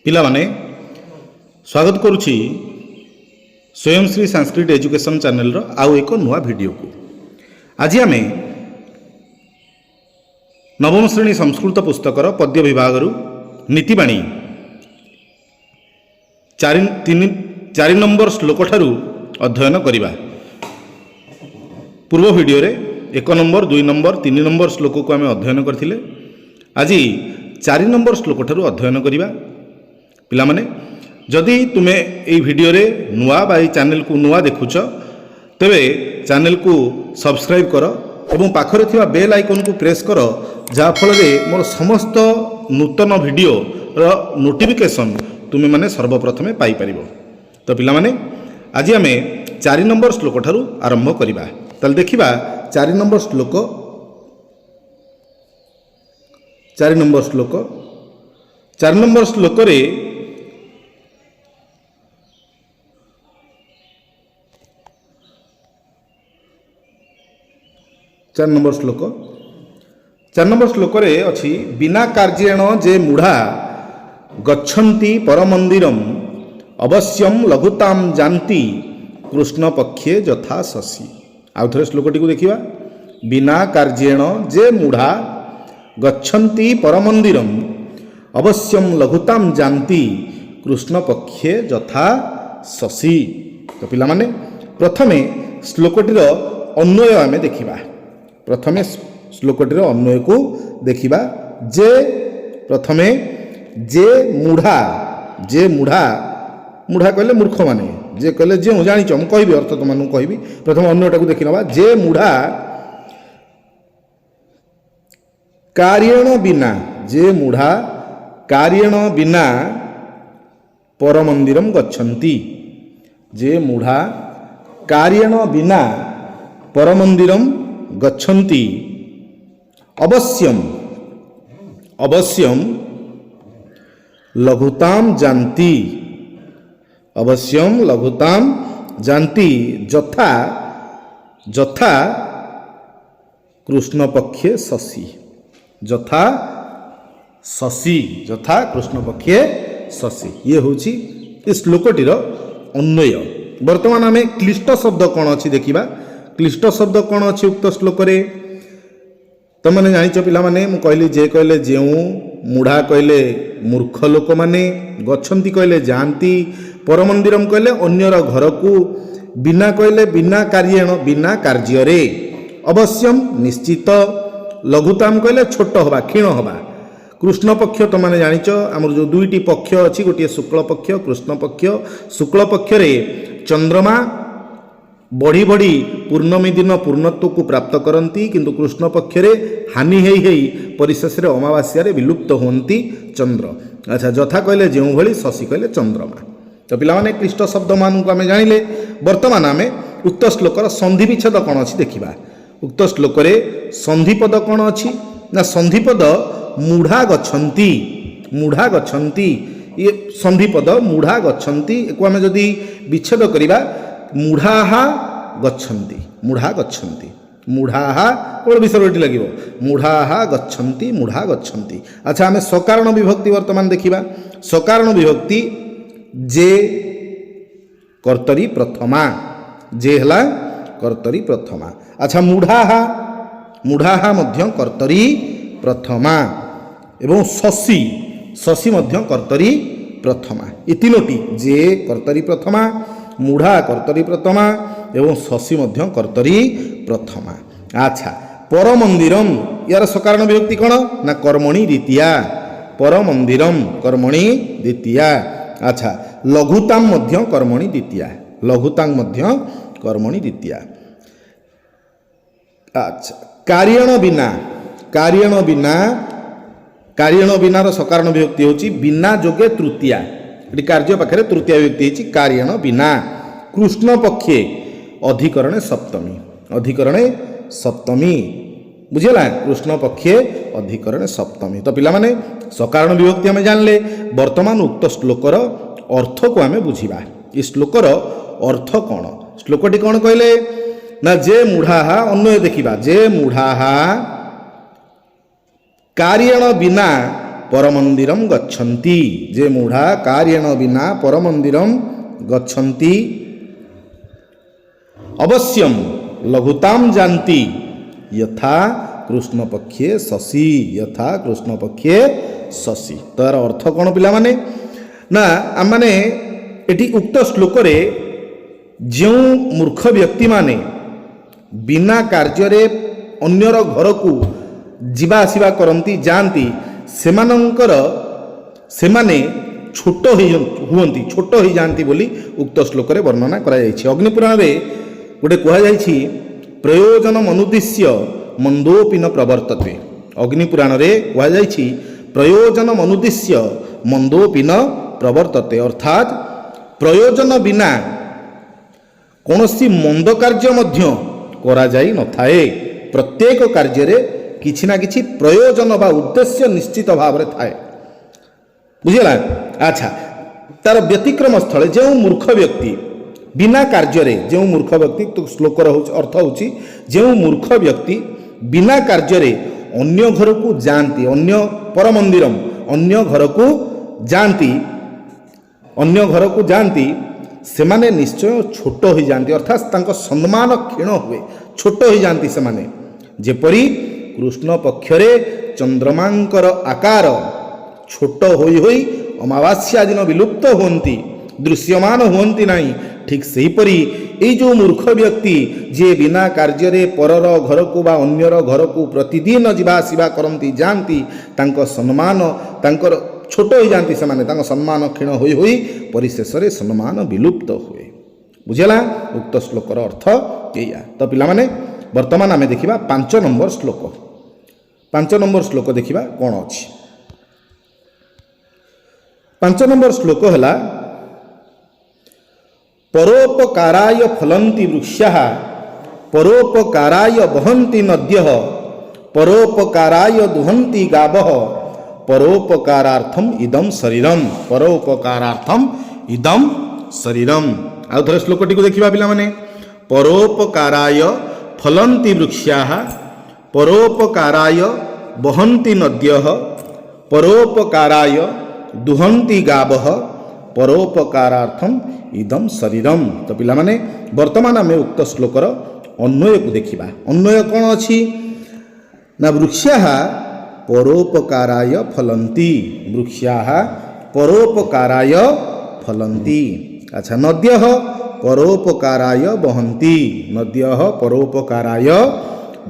ପିଲାମାନେ ସ୍ୱାଗତ କରୁଛି ସ୍ୱୟଂଶ୍ରୀ ସାଂସ୍କ୍ରିଟ ଏଜୁକେସନ୍ ଚ୍ୟାନେଲର ଆଉ ଏକ ନୂଆ ଭିଡ଼ିଓକୁ। ଆଜି ଆମେ ନବମ ଶ୍ରେଣୀ ସଂସ୍କୃତ ପୁସ୍ତକର ପଦ୍ୟ ବିଭାଗରୁ ନୀତିବାଣୀ 4 ନମ୍ବର ଶ୍ଲୋକଠାରୁ ଅଧ୍ୟୟନ କରିବା। ପୂର୍ବ ଭିଡ଼ିଓରେ 1 ନମ୍ବର 2 ନମ୍ବର 3 ନମ୍ବର ଶ୍ଲୋକକୁ ଆମେ ଅଧ୍ୟୟନ କରିଥିଲେ। ଆଜି 4 ନମ୍ବର ଶ୍ଲୋକଠାରୁ ଅଧ୍ୟୟନ କରିବା। ପିଲାମାନେ ଯଦି ତୁମେ এই ভিডিওরে নূয়া বা এই চ্যানেলକୁ নূয়া দেখুছ তেবে চ্যানেলକୁ সবস্ক্রাইব কর এবং পাখরে থিবা বেল আইকনକୁ প্রেস কর, যা ফଳରେ মোর সমস্ত নূতন ভিডিওর নোটিফিকেশন তুমি মানে সর্বপ্রথমে পাই পারিব। তো পিলাମାନେ আজি আমি 4 নম্বর শ্লোকঠাରୁ আরম্ভ করিবা। তাহলে দেখিবা 4 নম্বর শ্লোক 4 নম্বর শ্লোকরে 4 নম্বর শ্লোকরে অছি বিনা কার্যেণ যে মূঢ়া গচ্ছন্তি পরমন্দিরম অবশ্যম লঘুতাম জানতি কৃষ্ণ পক্ষে যথা শশী। আউ থরে শ্লোকটি দেখিবা। বিনা কার্যেণ যে মূঢ়া গচ্ছন্তি পরমন্দিরম অবশ্যম লঘুতাম জানতি কৃষ্ণ পক্ষে যথা শশী। তো পিলাମାନେ প্রথমে শ্লোকটির অন্বয় আমি দেখিবা। প্রথমে শ্লোকটির অন্বয়কু দেখিবা। যে প্রথমে যে মূঢ়া মূঢ়া কহিলে মূর্খ মানে, যে কহিলে যে জানিছ মু কহিবি অর্থ তোমাকে কহিবি। প্রথমে অন্যটাকে দেখি নেবা। যে মূঢ়া কার্যেণ বিনা, যে মূঢ়া কার্যেণ বিনা পরমন্দিরম গচ্ছন্তি, যে মূঢ়া কার্যেণ বিনা পরমন্দিরম গচ্ছন্তি অবশ্যম লঘুতাম জানতি, অবশ্যম লঘুতাম জানতি যথা কৃষ্ণ পক্ষে শশী, যথা কৃষ্ণ পক্ষে শশী। ইয়ে হচ্ছে এই শ্লোকটির অন্বয়। বর্তমান আমি ক্লিষ্ট শব্দ কোণ অছি দেখিবা। ক্লিষ্ট শব্দ কোণ অছি উক্ত শ্লোকরে তোমানে জানিছ পিলাମାନେ। ମୁଁ କହିଲି ଯେ କହିଲେ ଯେଉଁ, ମୂଢ଼ା କହିଲେ ମୂର୍ଖ ଲୋକମାନେ, ଗଚ୍ଛନ୍ତି କହିଲେ ଯାଆନ୍ତି, ପରମନ୍ଦିରମ୍ କହିଲେ ଅନ୍ୟର ଘରକୁ, ବିନା କହିଲେ ବିନା କାର୍ଯ୍ୟେଣ ବିନା କାର୍ଯ୍ୟରେ, ଅବଶ୍ୟମ୍ ନିଶ୍ଚିତ, ଲଘୁତାମ୍ କହିଲେ ଛୋଟ ହେବା କ୍ଷୀଣ ହେବା, କୃଷ୍ଣ ପକ୍ଷ ତମାନେ ଜାଣିଛ ଆମର ଯେଉଁ ଦୁଇଟି ପକ୍ଷ ଅଛି, ଗୋଟିଏ ଶୁକ୍ଳ ପକ୍ଷ କୃଷ୍ଣ ପକ୍ଷ। ଶୁକ୍ଳ ପକ୍ଷରେ ଚନ୍ଦ୍ରମା ବଢ଼ି ବଢ଼ି ପୂର୍ଣ୍ଣମୀ ଦିନ ପୂର୍ଣ୍ଣତ୍ୱକୁ ପ୍ରାପ୍ତ କରନ୍ତି, କିନ୍ତୁ କୃଷ୍ଣ ପକ୍ଷରେ ହାନି ହେଇ ପରିଶେଷରେ ଅମାବାସ୍ୟାରେ ବିଲୁପ୍ତ ହୁଅନ୍ତି ଚନ୍ଦ୍ର। ଆଚ୍ଛା, ଯଥା କହିଲେ ଯେଉଁଭଳି, ଶଶୀ କହିଲେ ଚନ୍ଦ୍ରମା। ତ ପିଲାମାନେ କ୍ଲିଷ୍ଟ ଶବ୍ଦମାନଙ୍କୁ ଆମେ ଜାଣିଲେ। ବର୍ତ୍ତମାନ ଆମେ ଉକ୍ତ ଶ୍ଲୋକର ସନ୍ଧି ବିଚ୍ଛେଦ କ'ଣ ଅଛି ଦେଖିବା। ଉକ୍ତ ଶ୍ଲୋକରେ ସନ୍ଧିପଦ କ'ଣ ଅଛି ନା, ସନ୍ଧିପଦ ମୂଢ଼ା ଗଚ୍ଛନ୍ତି, ଇଏ ସନ୍ଧିପଦ ମୂଢ଼ା ଗଚ୍ଛନ୍ତି। ଏକୁ ଆମେ ଯଦି ବିଚ୍ଛେଦ କରିବା, ମୂଢ଼ାହା ଗଚ୍ଛନ୍ତି, ମୂଢ଼ାହା କୋଣ ବିସର୍ଗଟି ଲାଗିବ, ମୂଢ଼ାହା ଗଚ୍ଛନ୍ତି। ଆଚ୍ଛା, ଆମେ ସକାରଣ ବିଭକ୍ତି ବର୍ତ୍ତମାନ ଦେଖିବା। ସକାରଣ ବିଭକ୍ତି ଯେ କର୍ତ୍ତରୀ ପ୍ରଥମା, ଯେ ହେଲା କର୍ତ୍ତରୀ ପ୍ରଥମା। ଆଚ୍ଛା, ମୂଢ଼ାହା ମଧ୍ୟ କର୍ତ୍ତରୀ ପ୍ରଥମା ଏବଂ ଶଶୀ ମଧ୍ୟ କର୍ତ୍ତରୀ ପ୍ରଥମା। ଏ ତିନୋଟି, ଯେ କର୍ତ୍ତରୀ ପ୍ରଥମା, ମୂଢ଼ା କର୍ତ୍ତରୀ ପ୍ରଥମା ଏବଂ ଶଶୀ ମଧ୍ୟ କର୍ତ୍ତରୀ ପ୍ରଥମା। ଆଚ୍ଛା, ପରମନ୍ଦିରମ୍ ୟାର ସକାରଣ ବିଭକ୍ତି କ'ଣ ନା କର୍ମଣି ଦ୍ୱିତୀୟା, ପରମନ୍ଦିରମ୍ କର୍ମଣି ଦ୍ୱିତୀୟା। ଆଚ୍ଛା, ଲଘୁତାମ୍ ମଧ୍ୟ କର୍ମଣି ଦ୍ୱିତୀୟା। ଆଚ୍ଛା, କାର୍ୟଣ ବିନାର ସକାରଣ ବିଭକ୍ତି ହେଉଛି ବିନା ଯୋଗେ ତୃତୀୟା। ଏଠି କାର୍ଯ୍ୟ ପାଖରେ ତୃତୀୟା ବିଭକ୍ତି ହେଇଛି କାର୍ୟଣ ବିନା। କୃଷ୍ଣ ପକ୍ଷେ ଅଧିକରଣେ ସପ୍ତମୀ, ବୁଝିଲା, କୃଷ୍ଣ ପକ୍ଷେ ଅଧିକରଣେ ସପ୍ତମୀ। ତ ପିଲାମାନେ ସକାରଣ ବିଭକ୍ତି ଆମେ ଜାଣିଲେ। ବର୍ତ୍ତମାନ ଉକ୍ତ ଶ୍ଲୋକର ଅର୍ଥକୁ ଆମେ ବୁଝିବା। ଏ ଶ୍ଲୋକର ଅର୍ଥ କ'ଣ? ଶ୍ଲୋକଟି କ'ଣ କହିଲେ ନା, ଯେ ମୂଢ଼ାହା, ଅନ୍ୱୟ ଦେଖିବା। ଯେ ମୂଢ଼ାହା କାର୍ୟଣ ବିନା परमंदिरम गच्छन्ति जे मूढ़ा कार्येण विना परमंदिरम गच्छन्ति अवश्यम लघुताम जानती यथा कृष्ण पक्षे शशि यथा कृष्ण पक्षे शशि। तार अर्थ कौन पिला माने ना आम माने एटी उक्त श्लोक रे जो मूर्ख व्यक्ति माने बिना कार्य अन्यर घर को जीवा आसिबा करती जानती सेमानंकर सेमाने छोट हुअन्ति छोट हो जाती बोली उक्त श्लोक रे वर्णना करा जायछि। अग्निपुराण रे गोटे कहा जायछि प्रयोजन मनुद्देश्य मंदोपि न प्रवर्तते। अग्निपुराण रे कहा जायछि प्रयोजन मनुद्देश्य मंदोपि न प्रवर्तते अर्थात प्रयोजन बिना कौनसी मंद कार्य मध्य करा जाई न थाए। प्रत्येक कार्य रे किछि ना किछि प्रयोजन बा उद्देश्य निश्चित भाव रे थाए बुझिला। अच्छा तार व्यतिक्रम स्थले जो मूर्ख व्यक्ति बिना कार्य रे जो मूर्ख व्यक्ति तो श्लोकर अर्थ होछि जो मूर्ख व्यक्ति बिना कार्य रे अन्य घर को जानती अन्य परमंदिरम अन्य घर को जानती सेमाने निश्चय छोट हो जाती अर्थात तांको सम्मान क्षीण हुए छोट हो जाती सेमाने जेपरी कृष्ण पक्षरे चंद्रमांकर आकार छोट होई होई अमावास्या दिन विलुप्त होती दृश्यमान होती नहीं। ठीक सेहीपरि ये जो मूर्ख व्यक्ति जे बिना कार्य परर घर को बा अन्यर घर को प्रतिदिन जीवा आसिबा करती जानती तांको सम्मान तांकर छोट हो जाती से माने तांको सम्मान क्षीण होई होई परिशेष रे सम्मान विलुप्त हुए बुझेला। उक्त श्लोकर अर्थ एया। तो पिला माने वर्तमान आमे देखिबा 5 नंबर श्लोक 5 नंबर श्लोक देखिबा कोन अछि। 5 नंबर श्लोक हला परोपकाराय फलन्ति वृक्षाः परोपकाराय वहन्ति नद्यः परोपकाराय दुहन्ति गावः परोपकारार्थम इदम शरीरम परोपकारार्थम इदम शरीरम। आउ थोड़े श्लोकटी को देखिबा पिला माने परोपकाराय फलन्ति वृक्षाः परोपकाराय वहन्ति नद्यः परोपकाराय दुहन्ति गावः परोपकारार्थम इदम शरीरम। तो पिला माने वर्तमान आमे उक्त श्लोकर अन्वय को देखिबा। अन्वय कौन अछि ना वृक्षाः परोपकाराय फलन्ति वृक्षाः परोपकाराय फलन्ति। अच्छा नद्यः परोपकाराय वहन्ति नद्यः परोपकाराय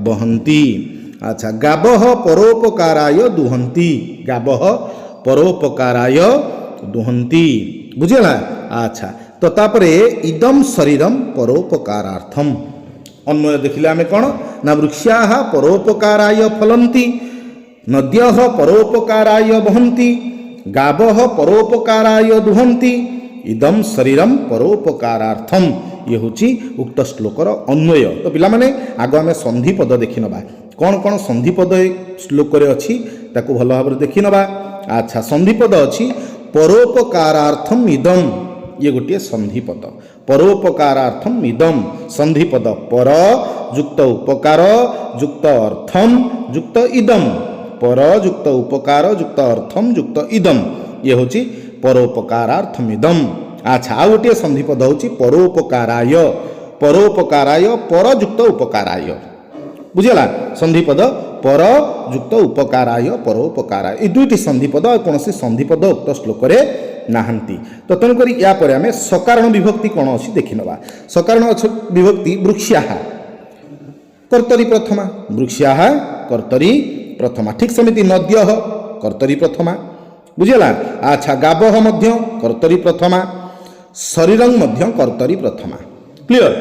वहन्ति। अच्छा गावः परोपकाराय दुहन्ति गावः परोपकाराय दुहन्ति बुझेला। अच्छा तो तापरे इदम शरीरम परोपकारार्थम अन्वय देखिले आमे कोन ना वृक्षाः परोपकाराय फलन्ति नद्यः परोपकाराय वहन्ति गावः परोपकाराय दुहन्ति इदम शरीरम परोपकारार्थम। ये होची उक्त श्लोकर अन्वय। तो पिला माने आगो आमे संधि पद देखि नबा कोन कोन संधि पद श्लोक रे अछि ताको भलो भाबरे देखि नबा। अच्छा संधि पद अछि परोपकारार्थम इदम ये गोटे संधि पद परोपकारार्थम इदम संधि पद पर युक्त उपकार युक्त अर्थम युक्त इदम पर युक्त उपकार युक्त अर्थम युक्त इदम ये होची परोपकारार्थम इदम। अच्छा आ गोटे संधि पद होची परोपकाराय परोपकाराय पर युक्त उपकाराय बुझेला संधि पद पर युक्त उपकाराय परोपकाराय ये दुईटी संधि पद कौन संधि पद उक्त श्लोक रे नाहंती। तो तेणुक या आम सकारण विभक्ति कौन अच्छी देखि नवा। सकारण विभक्ति वृक्षाः कर्तरी प्रथमा वृक्षाः कर्तरी प्रथमा ठीक सेमिति नद्यः कर्तरी प्रथमा बुझेला। अच्छा गावः मध्य कर्तरी प्रथमा शरीरं मध्य कर्तरी प्रथमा क्लियर।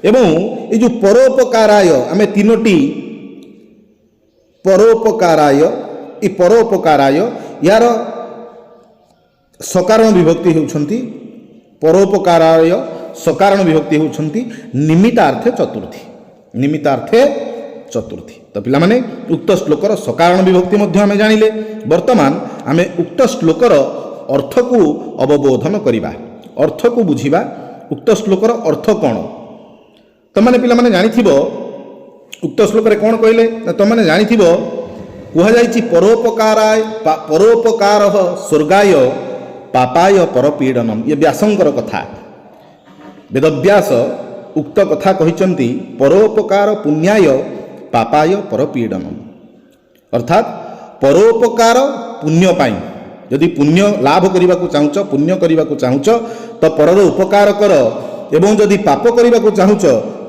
एवं ये जो परोपकाराय आमे तीनोटी परोपकाराय ये परोपकाराय यार सकारण विभक्ति होउछंती परोपकाराय सकारण विभक्ति होउछंती निमित्तार्थे चतुर्थी निमित्तार्थे चतुर्थी। तो पिला माने उक्त श्लोकर सकारण विभक्ति मध्य आमे जानिले। वर्तमान आमे उक्त श्लोकर अर्थ को अवबोधन करिबा अर्थ को बुझिबा उक्त श्लोकर अर्थ कौन। तो माने पिला माने जानिथिबो उक्त श्लोक रे कौन कहले तो माने जानिथिबो କୁହାଯାଇଛି ପରୋପକାର ସ୍ୱର୍ଗାୟ ପାପାୟ ପରପୀଡ଼ନମ୍। ଇଏ ବ୍ୟାସଙ୍କର କଥା। ବେଦବ୍ୟାସ ଉକ୍ତ କଥା କହିଛନ୍ତି ପରୋପକାର ପୁଣ୍ୟାୟ ପାପାୟ ପରପୀଡ଼ନମ୍। ଅର୍ଥାତ୍ ପରୋପକାର ପୁଣ୍ୟ ପାଇଁ, ଯଦି ପୁଣ୍ୟ ଲାଭ କରିବାକୁ ଚାହୁଁଛ, ପୁଣ୍ୟ କରିବାକୁ ଚାହୁଁଛ ତ ପରର ଉପକାର କର, ଏବଂ ଯଦି ପାପ କରିବାକୁ ଚାହୁଁଛ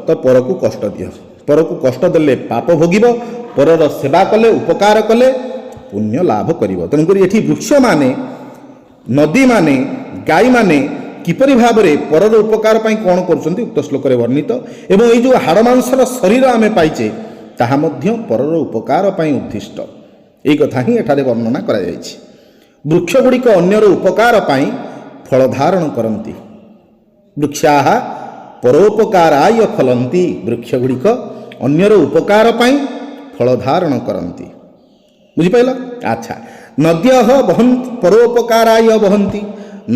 ତ ପରକୁ କଷ୍ଟ ଦିଅ। ପରକୁ କଷ୍ଟ ଦେଲେ ପାପ ଭୋଗିବ, ପରର ସେବା କଲେ, ଉପକାର କଲେ ପୁଣ୍ୟ ଲାଭ କରିବ। ତେଣୁକରି ଏଠି ବୃକ୍ଷମାନେ, ନଦୀମାନେ, ଗାଈମାନେ କିପରି ଭାବରେ ପରର ଉପକାର ପାଇଁ କ'ଣ କରୁଛନ୍ତି ଉକ୍ତ ଶ୍ଲୋକରେ ବର୍ଣ୍ଣିତ। ଏବଂ ଏଇ ଯେଉଁ ହାଡ଼ ମାଂସର ଶରୀର ଆମେ ପାଇଛେ ତାହା ମଧ୍ୟ ପରର ଉପକାର ପାଇଁ ଉଦ୍ଦିଷ୍ଟ। ଏହି କଥା ହିଁ ଏଠାରେ ବର୍ଣ୍ଣନା କରାଯାଇଛି। ବୃକ୍ଷ ଗୁଡ଼ିକ ଅନ୍ୟର ଉପକାର ପାଇଁ ଫଳ ଧାରଣ କରନ୍ତି। ବୃକ୍ଷାଃ ପରୋପକାରାୟ ଫଲନ୍ତି। ବୃକ୍ଷ ଗୁଡ଼ିକ ଅନ୍ୟର ଉପକାର ପାଇଁ ଫଳ ଧାରଣ କରନ୍ତି। ବୁଝିପାରିଲ? ଆଚ୍ଛା, ନଦ୍ୟଃ ପରୋପକାରାୟ ବହନ୍ତି।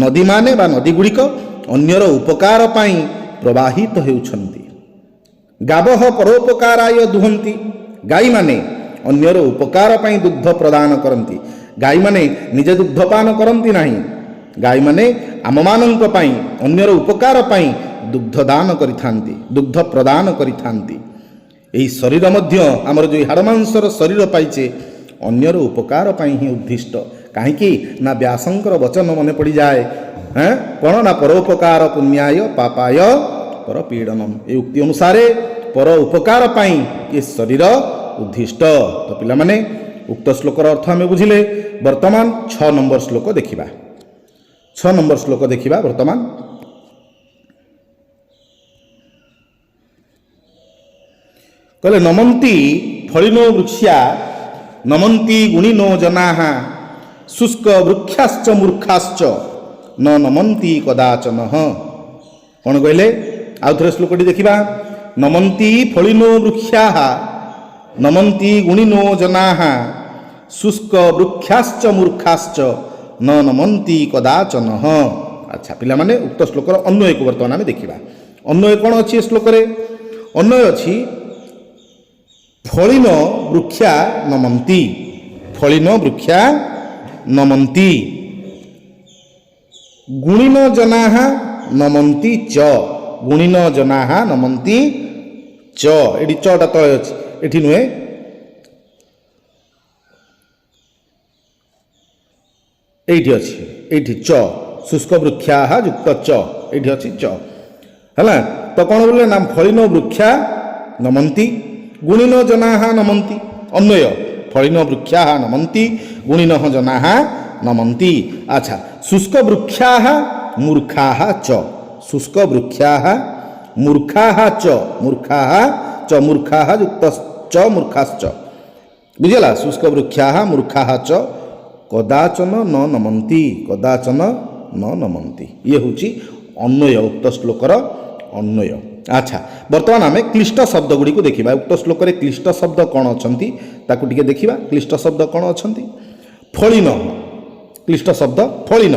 ନଦୀମାନେ ବା ନଦୀ ଗୁଡ଼ିକ ଅନ୍ୟର ଉପକାର ପାଇଁ ପ୍ରବାହିତ ହେଉଛନ୍ତି। ଗାବଃ ପରୋପକାରାୟ ଦୁହନ୍ତି। ଗାଈମାନେ ଅନ୍ୟର ଉପକାର ପାଇଁ ଦୁଗ୍ଧ ପ୍ରଦାନ କରନ୍ତି। ଗାଈମାନେ ନିଜେ ଦୁଗ୍ଧପାନ କରନ୍ତି ନାହିଁ, ଗାଈମାନେ ଆମମାନଙ୍କ ପାଇଁ, ଅନ୍ୟର ଉପକାର ପାଇଁ ଦୁଗ୍ଧ ଦାନ କରିଥାନ୍ତି, ଦୁଗ୍ଧ ପ୍ରଦାନ କରିଥାନ୍ତି। ଏହି ଶରୀର ମଧ୍ୟ ଆମର ଯେଉଁ ହାଡ଼ମାଂସର ଶରୀର ପାଇଛେ ଅନ୍ୟର ଉପକାର ପାଇଁ ହିଁ ଉଦ୍ଦିଷ୍ଟ। କାହିଁକି ନା ବ୍ୟାସଙ୍କର ବଚନ ମନେ ପଡ଼ିଯାଏ, କ'ଣ ନା ପରୋପକାର ପୁଣ୍ୟାୟ ପାପାୟ ପରପୀଡ଼ନମ୍। ଏହି ଉକ୍ତି ଅନୁସାରେ ପର ଉପକାର ପାଇଁ ଏ ଶରୀର ଉଦ୍ଦିଷ୍ଟ। ତ ପିଲାମାନେ ଉକ୍ତ ଶ୍ଲୋକର ଅର୍ଥ ଆମେ ବୁଝିଲେ। ବର୍ତ୍ତମାନ 6 ନମ୍ବର ଶ୍ଲୋକ ଦେଖିବା। 6 ନମ୍ବର ଶ୍ଲୋକ ଦେଖିବା ବର୍ତ୍ତମାନ। କହିଲେ ନମନ୍ତି ଫଳିନୋ ବୃକ୍ଷା ନମନ୍ତି ଗୁଣିନୋ ଜନାଃ ଶୁଷ୍କ ବୃକ୍ଷାଶ୍ଚ ମୂର୍ଖାଶ୍ଚ ନ ନମନ୍ତି କଦାଚନ। କ'ଣ କହିଲେ? ଆଉ ଥରେ ଶ୍ଲୋକଟି ଦେଖିବା। ନମନ୍ତି ଫଳିନୋ ବୃକ୍ଷାଃ ନମନ୍ତି ଗୁଣିନୋ ଜନାଃ ଶୁଷ୍କ ବୃକ୍ଷାଶ୍ଚ ମୂର୍ଖାଶ୍ଚ ନ ନମନ୍ତି କଦାଚନ। ଆଚ୍ଛା ପିଲାମାନେ, ଉକ୍ତ ଶ୍ଲୋକର ଅନ୍ୱୟକୁ ବର୍ତ୍ତମାନ ଆମେ ଦେଖିବା। ଅନ୍ୱୟ କ'ଣ ଅଛି ଏ ଶ୍ଲୋକରେ? ଅନ୍ୱୟ ଅଛି ଫଳିନ ବୃକ୍ଷା ନମନ୍ତି। ଫଳିନ ବୃକ୍ଷା ନମନ୍ତି। ଗୁଣିନ ଜନାଃ ନମନ୍ତି ଚ। ଗୁଣିନ ଜନାଃ ନମନ୍ତି ଚ। ଏଠି ଚଟା ତଳେ ଅଛି, ଏଠି ନୁହେଁ। এইটি ଅଛି, এইটি ଚ। ଶୁଷ୍କ ବୃକ୍ଷାଃ ଯୁକ୍ତ ଚ, ଏଇଠି ଅଛି ଚ। ହେଲା, ତ କ'ଣ ବୋଲେ ନା ଫଳିନ ବୃକ୍ଷା ନମନ୍ତି ଗୁଣିନ ଜନାଃ ନମନ୍ତି। ଅନ୍ୱୟ ଫଳିନ ବୃକ୍ଷାଃ ନମନ୍ତି ଗୁଣିନଃ ଜନାଃ ନମନ୍ତି। ଆଚ୍ଛା, ଶୁଷ୍କ ବୃକ୍ଷାଃ ମୂର୍ଖାଃ ଚ। ଶୁଷ୍କ ବୃକ୍ଷାଃ ମୂର୍ଖାଃ ଚ। ମୂର୍ଖାଃ ଚ, ମୂର୍ଖାଃ ଯୁକ୍ତ ଚ ମୂର୍ଖାଶ୍ଚ। ବୁଝିଲା? ଶୁଷ୍କ ବୃକ୍ଷାଃ ମୂର୍ଖାଃ ଚ କଦାଚନ ନ ନମନ୍ତି। କଦାଚନ ନ ନମନ୍ତି। ଇଏ ହେଉଛି ଅନ୍ୱୟ, ଉକ୍ତ ଶ୍ଲୋକର ଅନ୍ୱୟ। ଆଚ୍ଛା, ବର୍ତ୍ତମାନ ଆମେ କ୍ଲିଷ୍ଟ ଶବ୍ଦ ଗୁଡ଼ିକୁ ଦେଖିବା। ଉକ୍ତ ଶ୍ଲୋକରେ କ୍ଲିଷ୍ଟ ଶବ୍ଦ କ'ଣ ଅଛନ୍ତି ତାକୁ ଟିକେ ଦେଖିବା। କ୍ଲିଷ୍ଟ ଶବ୍ଦ କ'ଣ ଅଛନ୍ତି? ଫଳିନ କ୍ଲିଷ୍ଟ ଶବ୍ଦ ଫଳିନ,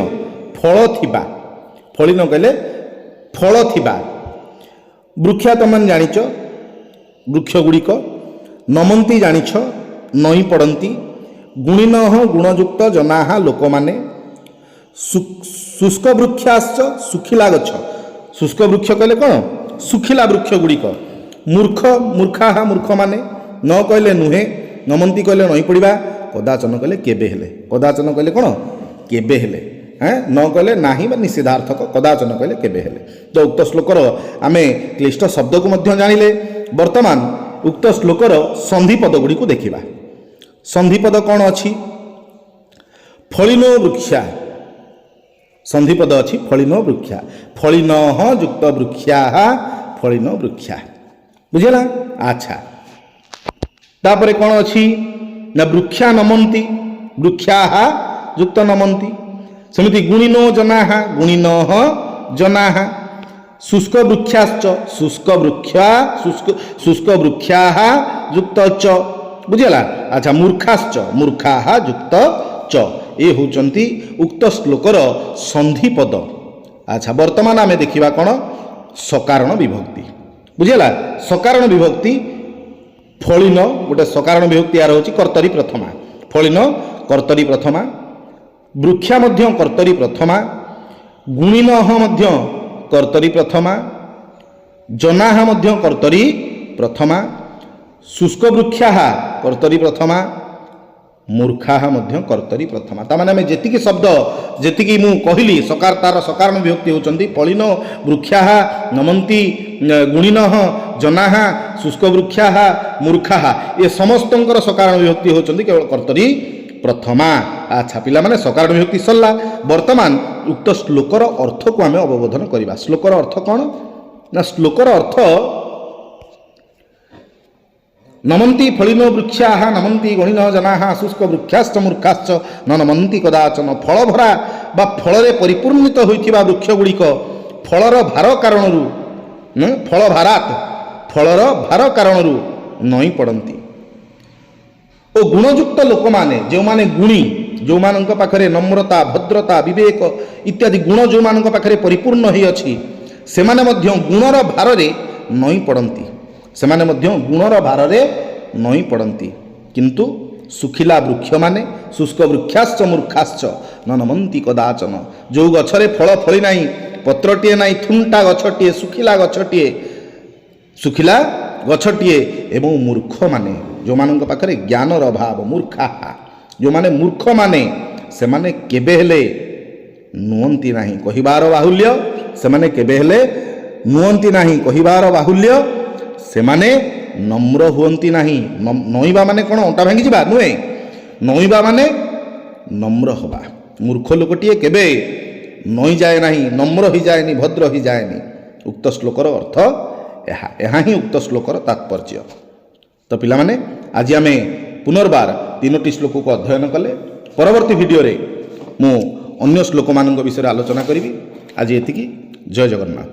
ଫଳ ଥିବା। ଫଳିନ କହିଲେ ଫଳ ଥିବା। ବୃକ୍ଷା ତମାନେ ଜାଣିଛ, ବୃକ୍ଷ ଗୁଡ଼ିକ। ନମନ୍ତି ଜାଣିଛ, ନଇଁ ପଡ଼ନ୍ତି। ଗୁଣିନଃ ଗୁଣଯୁକ୍ତ ଜନାଃ ଲୋକମାନେ। ଶୁଷ୍କ ବୃକ୍ଷାଶ୍ଚ ଶୁଖିଲା ଗଛ। ଶୁଷ୍କ ବୃକ୍ଷ କହିଲେ କ'ଣ? ଶୁଖିଲା ବୃକ୍ଷ ଗୁଡ଼ିକ। ମୂର୍ଖ ମୂର୍ଖାଃ ମୂର୍ଖମାନେ। ନ କହିଲେ ନୁହେଁ, ନମନ୍ତି କହିଲେ ନଇଁ ପଡ଼ିବା, କଦାଚନ କହିଲେ କେବେ ହେଲେ। କଦାଚନ କହିଲେ କ'ଣ? କେବେ ହେଲେ। ନ କହିଲେ ନାହିଁ ବା ନିଷେଧାର୍ଥକ, କଦାଚନ କହିଲେ କେବେ ହେଲେ। ତ ଉକ୍ତ ଶ୍ଲୋକର ଆମେ କ୍ଲିଷ୍ଟ ଶବ୍ଦକୁ ମଧ୍ୟ ଜାଣିଲେ। ବର୍ତ୍ତମାନ ଉକ୍ତ ଶ୍ଲୋକର ସନ୍ଧିପଦ ଗୁଡ଼ିକୁ ଦେଖିବା। ସନ୍ଧିପଦ କ'ଣ ଅଛି? ଫଳିନୋ ବୃକ୍ଷା। ସନ୍ଧିପଦ ଅଛି ଫଳିନୋ ବୃକ୍ଷା। ଫଳିନଃ ଯୁକ୍ତ ବୃକ୍ଷାଃ ଫଳିନୋ ବୃକ୍ଷା। ବୁଝିଲା? ଆଚ୍ଛା, ତାପରେ କ'ଣ ଅଛି ନା ବୃକ୍ଷା ନମନ୍ତି। ବୃକ୍ଷାଃ ଯୁକ୍ତ ନମନ୍ତି। ସେମିତି ଗୁଣିନୋ ଜନାଃ ଗୁଣିନଃ ଜନାଃ। ଶୁଷ୍କ ବୃକ୍ଷାଶ୍ଚ ଶୁଷ୍କ ବୃକ୍ଷା ଶୁଷ୍କ ବୃକ୍ଷାଃ ଯୁକ୍ତ ଚ। ବୁଝିଲା? ଆଚ୍ଛା, ମୂର୍ଖାଶ୍ଚ ମୂର୍ଖାଃ ଯୁକ୍ତ ଚ। ଏ ହେଉଛନ୍ତି ଉକ୍ତ ଶ୍ଲୋକର ସନ୍ଧିପଦ। ଆଚ୍ଛା, ବର୍ତ୍ତମାନ ଆମେ ଦେଖିବା କ'ଣ? ସକାରଣ ବିଭକ୍ତି। ବୁଝିଲା? ସକାରଣ ବିଭକ୍ତି ଫଳିନ ଗୋଟେ ସକାରଣ ବିଭକ୍ତି ଏହାର ହେଉଛି କର୍ତ୍ତରୀ ପ୍ରଥମା। ଫଳିନ କର୍ତ୍ତରୀ ପ୍ରଥମା, ବୃକ୍ଷା ମଧ୍ୟ କର୍ତ୍ତରୀ ପ୍ରଥମା, ଗୁଣିନଃ ମଧ୍ୟ କର୍ତ୍ତରୀ ପ୍ରଥମା, ଜନାଃ ମଧ୍ୟ କର୍ତ୍ତରୀ ପ୍ରଥମା, ଶୁଷ୍କ ବୃକ୍ଷାଃ କର୍ତ୍ତରୀ ପ୍ରଥମା, ମୂର୍ଖାଃ ମଧ୍ୟ କର୍ତ୍ତରୀ ପ୍ରଥମା। ତାମାନେ ଆମେ ଯେତିକି ଶବ୍ଦ ଯେତିକି ମୁଁ କହିଲି ତାର ସକାରଣ ବିଭକ୍ତି ହେଉଛନ୍ତି ଫଳିନ, ବୃକ୍ଷାଃ, ନମନ୍ତି, ଗୁଣିନଃ, ଜନାଃ, ଶୁଷ୍କ ବୃକ୍ଷାଃ, ମୂର୍ଖାଃ ଏ ସମସ୍ତଙ୍କର ସକାରଣ ବିଭକ୍ତି ହେଉଛନ୍ତି କେବଳ କର୍ତ୍ତରୀ ପ୍ରଥମା। ଆଚ୍ଛା ପିଲାମାନେ ସକାରଣ ବିଭକ୍ତି ସରିଲା। ବର୍ତ୍ତମାନ ଉକ୍ତ ଶ୍ଲୋକର ଅର୍ଥକୁ ଆମେ ଅବବୋଧନ କରିବା। ଶ୍ଲୋକର ଅର୍ଥ କ'ଣ ନା ଶ୍ଲୋକର ଅର୍ଥ ନମନ୍ତି ଫଳିନୋ ବୃକ୍ଷାଃ ନମନ୍ତି ଗୁଣିନଃ ଜନାଃ ଶୁଷ୍କ ବୃକ୍ଷାଶ୍ଚ ମୂର୍ଖାଶ୍ଚ ନ ନମନ୍ତି କଦାଚନ। ଫଳଭରା ବା ଫଳରେ ପରିପୂର୍ଣ୍ଣିତ ହୋଇଥିବା ବୃକ୍ଷ ଗୁଡ଼ିକ ଫଳର ଭାର କାରଣରୁ ଫଳର ଭାର କାରଣରୁ ନଇଁ ପଡ଼ନ୍ତି ଓ ଗୁଣଯୁକ୍ତ ଲୋକମାନେ ଯେଉଁମାନେ ଗୁଣୀ, ଯେଉଁମାନଙ୍କ ପାଖରେ ନମ୍ରତା, ଭଦ୍ରତା, ବିବେକ ଇତ୍ୟାଦି ଗୁଣ ଯେଉଁମାନଙ୍କ ପାଖରେ ପରିପୂର୍ଣ୍ଣ ହୋଇଅଛି ସେମାନେ ମଧ୍ୟ ଗୁଣର ଭାରରେ ନଇଁ ପଡ଼ନ୍ତି। ସେମାନେ ମଧ୍ୟ ଗୁଣର ଭାରରେ ନଇଁ ପଡ଼ନ୍ତି। କିନ୍ତୁ ଶୁଖିଲା ବୃକ୍ଷମାନେ ଶୁଷ୍କ ବୃକ୍ଷାଶ୍ଚ ମୂର୍ଖାଶ୍ଚ ନ ନମନ୍ତି କଦାଚନ। ଯେଉଁ ଗଛରେ ଫଳ ଫଳି ନାହିଁ, ପତ୍ରଟିଏ ନାହିଁ, ଥୁଣ୍ଟା ଗଛଟିଏ, ଶୁଖିଲା ଗଛଟିଏ ଏବଂ ମୂର୍ଖମାନେ ଯେଉଁମାନଙ୍କ ପାଖରେ ଜ୍ଞାନର ଅଭାବ, ମୂର୍ଖାଃ ଯେଉଁମାନେ ମୂର୍ଖମାନେ ସେମାନେ କେବେ ହେଲେ ନୁହନ୍ତି ନାହିଁ କହିବାର ବାହୁଲ୍ୟ, ସେମାନେ କେବେ ହେଲେ ନୁହନ୍ତି ନାହିଁ କହିବାର ବାହୁଲ୍ୟ, ସେମାନେ ନମ୍ର ହୁଅନ୍ତି ନାହିଁ। ନଇଁବା ମାନେ କ'ଣ ଅଣ୍ଟା ଭାଙ୍ଗିଯିବା ନୁହେଁ, ନଇଁବା ମାନେ ନମ୍ର ହେବା। ମୂର୍ଖ ଲୋକଟିଏ କେବେ ନଇଁଯାଏ ନାହିଁ, ନମ୍ର ହୋଇଯାଏନି, ଭଦ୍ର ହୋଇଯାଏନି। ଉକ୍ତ ଶ୍ଲୋକର ଅର୍ଥ ଏହା ହିଁ ଉକ୍ତ ଶ୍ଲୋକର ତାତ୍ପର୍ଯ୍ୟ। ତ ପିଲାମାନେ ଆଜି ଆମେ ପୁନର୍ବାର 3ଟି ଶ୍ଲୋକକୁ ଅଧ୍ୟୟନ କଲେ। ପରବର୍ତ୍ତୀ ଭିଡ଼ିଓରେ ମୁଁ ଅନ୍ୟ ଶ୍ଲୋକମାନଙ୍କ ବିଷୟରେ ଆଲୋଚନା କରିବି। ଆଜି ଏତିକି। ଜୟ ଜଗନ୍ନାଥ।